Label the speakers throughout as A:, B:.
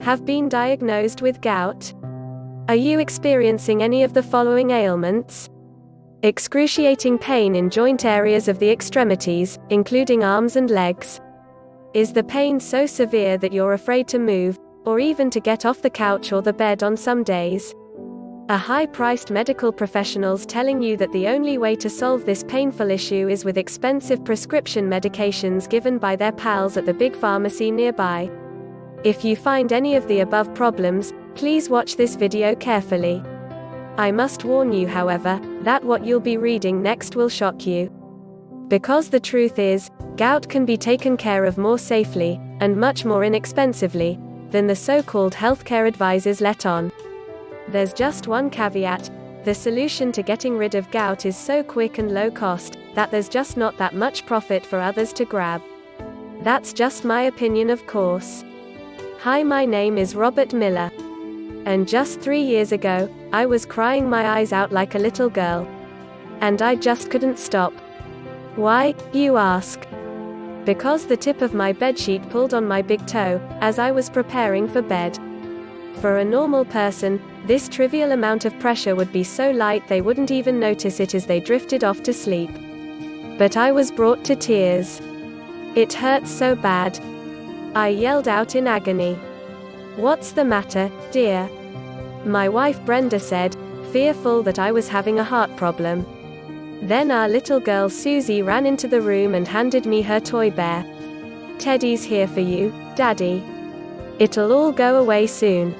A: Have been diagnosed with gout? Are you experiencing any of the following ailments? Excruciating pain in joint areas of the extremities, including arms and legs. Is the pain so severe that you're afraid to move, or even to get off the couch or the bed on some days? Are high-priced medical professionals telling you that the only way to solve this painful issue is with expensive prescription medications given by their pals at the big pharmacy nearby? If you find any of the above problems, please watch this video carefully. I must warn you, however, that what you'll be reading next will shock you. Because the truth is, gout can be taken care of more safely, and much more inexpensively, than the so-called healthcare advisors let on. There's just one caveat: the solution to getting rid of gout is so quick and low cost, that there's just not that much profit for others to grab. That's just my opinion, of course. Hi, my name is Robert Miller. And just 3 years ago, I was crying my eyes out like a little girl. And I just couldn't stop. Why, you ask? Because the tip of my bedsheet pulled on my big toe, as I was preparing for bed. For a normal person, this trivial amount of pressure would be so light they wouldn't even notice it as they drifted off to sleep. But I was brought to tears. It hurts so bad. I yelled out in agony. What's the matter, dear? My wife Brenda said, fearful that I was having a heart problem. Then our little girl Susie ran into the room and handed me her toy bear. Teddy's here for you, Daddy. It'll all go away soon.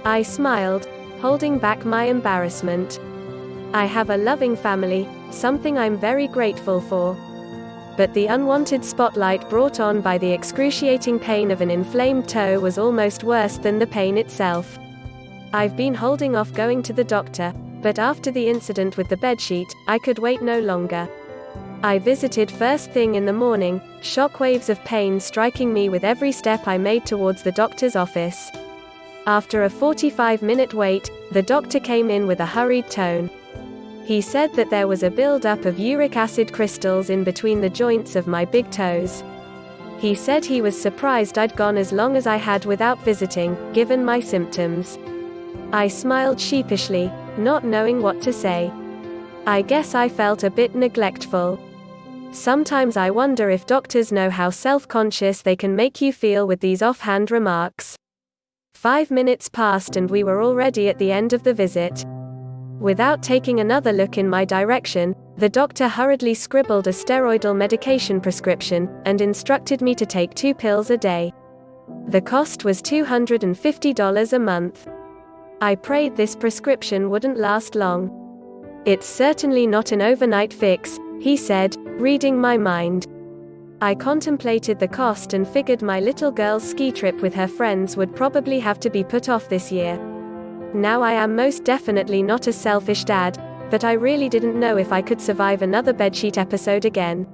A: I smiled, holding back my embarrassment. I have a loving family, something I'm very grateful for. But the unwanted spotlight brought on by the excruciating pain of an inflamed toe was almost worse than the pain itself. I've been holding off going to the doctor, but after the incident with the bedsheet, I could wait no longer. I visited first thing in the morning, shockwaves of pain striking me with every step I made towards the doctor's office. After a 45-minute wait, the doctor came in with a hurried tone. He said that there was a build-up of uric acid crystals in between the joints of my big toes. He said he was surprised I'd gone as long as I had without visiting, given my symptoms. I smiled sheepishly, not knowing what to say. I guess I felt a bit neglectful. Sometimes I wonder if doctors know how self-conscious they can make you feel with these offhand remarks. 5 minutes passed and we were already at the end of the visit. Without taking another look in my direction, the doctor hurriedly scribbled a steroidal medication prescription, and instructed me to take 2 pills a day. The cost was $250 a month. I prayed this prescription wouldn't last long. It's certainly not an overnight fix, he said, reading my mind. I contemplated the cost and figured my little girl's ski trip with her friends would probably have to be put off this year. Now I am most definitely not a selfish dad, but I really didn't know if I could survive another bedsheet episode again.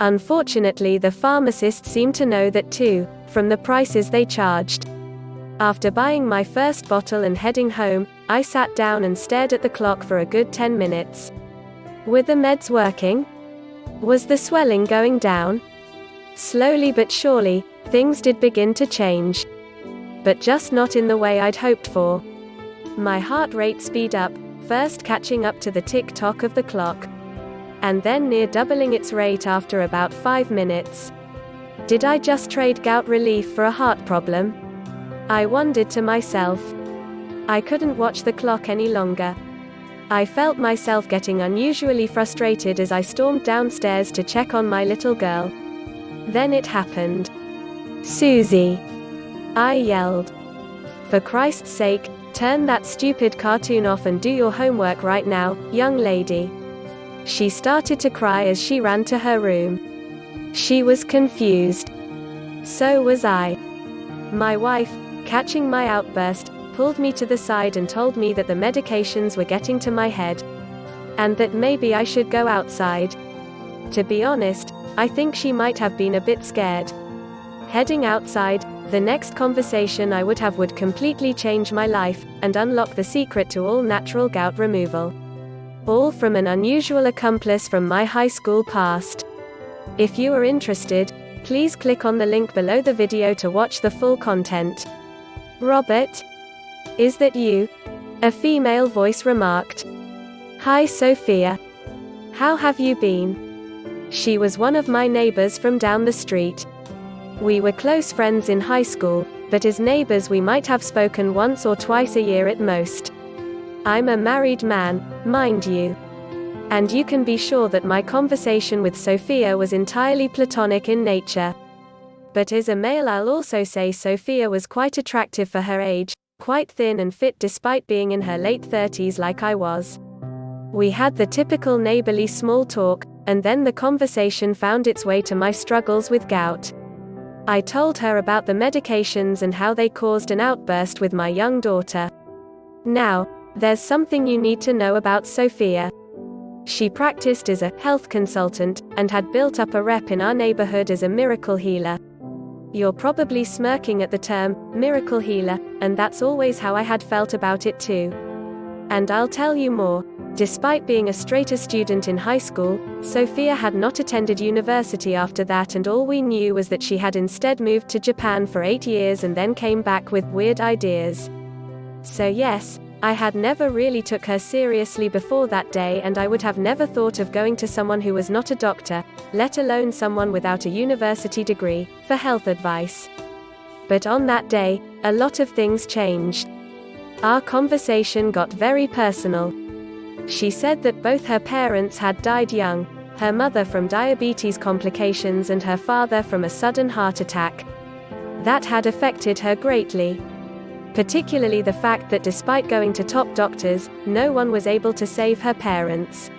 A: Unfortunately, the pharmacist seemed to know that too, from the prices they charged. After buying my first bottle and heading home, I sat down and stared at the clock for a good 10 minutes. Were the meds working? Was the swelling going down? Slowly but surely, things did begin to change. But just not in the way I'd hoped for. My heart rate speed up, first catching up to the tick-tock of the clock. And then near doubling its rate after about 5 minutes. Did I just trade gout relief for a heart problem? I wondered to myself. I couldn't watch the clock any longer. I felt myself getting unusually frustrated as I stormed downstairs to check on my little girl. Then it happened. Susie! I yelled. For Christ's sake, turn that stupid cartoon off and do your homework right now, young lady. She started to cry as she ran to her room. She was confused. So was I. My wife, catching my outburst, pulled me to the side and told me that the medications were getting to my head. And that maybe I should go outside. To be honest, I think she might have been a bit scared. Heading outside, the next conversation I would have would completely change my life, and unlock the secret to all natural gout removal. All from an unusual accomplice from my high school past. If you are interested, please click on the link below the video to watch the full content. Robert? Is that you? A female voice remarked. Hi Sophia. How have you been? She was one of my neighbors from down the street. We were close friends in high school, but as neighbors we might have spoken once or twice a year at most. I'm a married man, mind you. And you can be sure that my conversation with Sophia was entirely platonic in nature. But as a male, I'll also say Sophia was quite attractive for her age, quite thin and fit despite being in her late 30s like I was. We had the typical neighborly small talk, and then the conversation found its way to my struggles with gout. I told her about the medications and how they caused an outburst with my young daughter. Now, there's something you need to know about Sophia. She practiced as a health consultant, and had built up a rep in our neighborhood as a miracle healer. You're probably smirking at the term, miracle healer, and that's always how I had felt about it too. And I'll tell you more. Despite being a straighter student in high school, Sophia had not attended university after that, and all we knew was that she had instead moved to Japan for 8 years and then came back with weird ideas. So yes, I had never really took her seriously before that day, and I would have never thought of going to someone who was not a doctor, let alone someone without a university degree, for health advice. But on that day, a lot of things changed. Our conversation got very personal. She said that both her parents had died young, her mother from diabetes complications and her father from a sudden heart attack. That had affected her greatly. Particularly the fact that despite going to top doctors, no one was able to save her parents.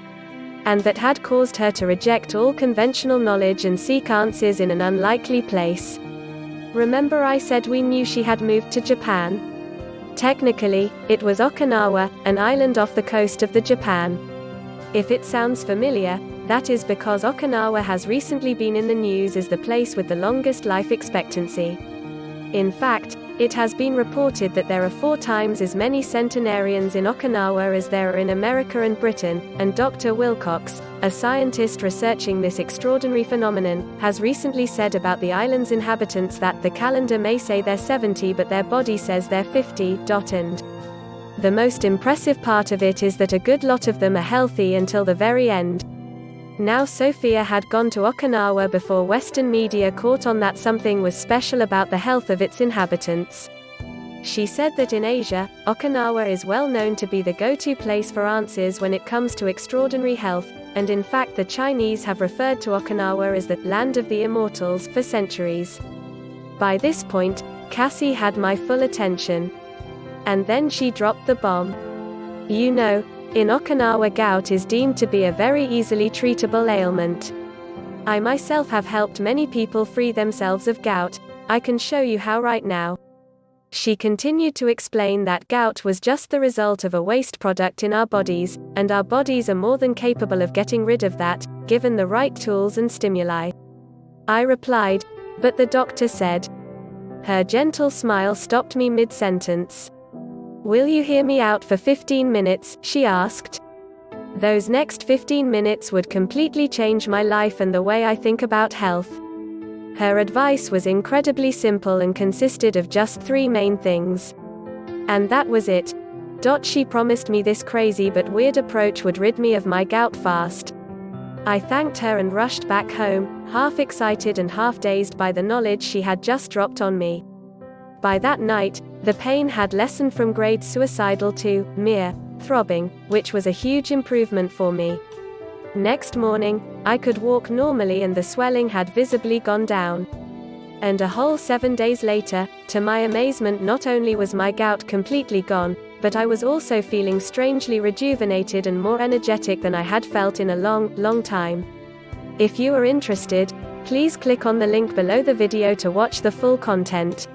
A: And that had caused her to reject all conventional knowledge and seek answers in an unlikely place. Remember I said we knew she had moved to Japan? Technically, it was Okinawa, an island off the coast of the Japan. If it sounds familiar, that is because Okinawa has recently been in the news as the place with the longest life expectancy. In fact, it has been reported that there are 4 times as many centenarians in Okinawa as there are in America and Britain, and Dr. Wilcox, a scientist researching this extraordinary phenomenon, has recently said about the island's inhabitants that the calendar may say they're 70 but their body says they're 50. And the most impressive part of it is that a good lot of them are healthy until the very end. Now Sophia had gone to Okinawa before Western media caught on that something was special about the health of its inhabitants. She said that in Asia, Okinawa is well known to be the go-to place for answers when it comes to extraordinary health, and in fact the Chinese have referred to Okinawa as the land of the immortals for centuries. By this point, Cassie had my full attention. And then she dropped the bomb. You know, in Okinawa gout is deemed to be a very easily treatable ailment. I myself have helped many people free themselves of gout. I can show you how right now. She continued to explain that gout was just the result of a waste product in our bodies, and our bodies are more than capable of getting rid of that, given the right tools and stimuli. I replied, but the doctor said. Her gentle smile stopped me mid-sentence. Will you hear me out for 15 minutes, she asked. Those next 15 minutes would completely change my life and the way I think about health. Her advice was incredibly simple and consisted of just 3 main things. And that was it. She promised me this crazy but weird approach would rid me of my gout fast. I thanked her and rushed back home, half excited and half dazed by the knowledge she had just dropped on me. By that night, the pain had lessened from grade suicidal to mere throbbing, which was a huge improvement for me. Next morning, I could walk normally and the swelling had visibly gone down. And a whole 7 days later, to my amazement, not only was my gout completely gone, but I was also feeling strangely rejuvenated and more energetic than I had felt in a long time. If you are interested, please click on the link below the video to watch the full content.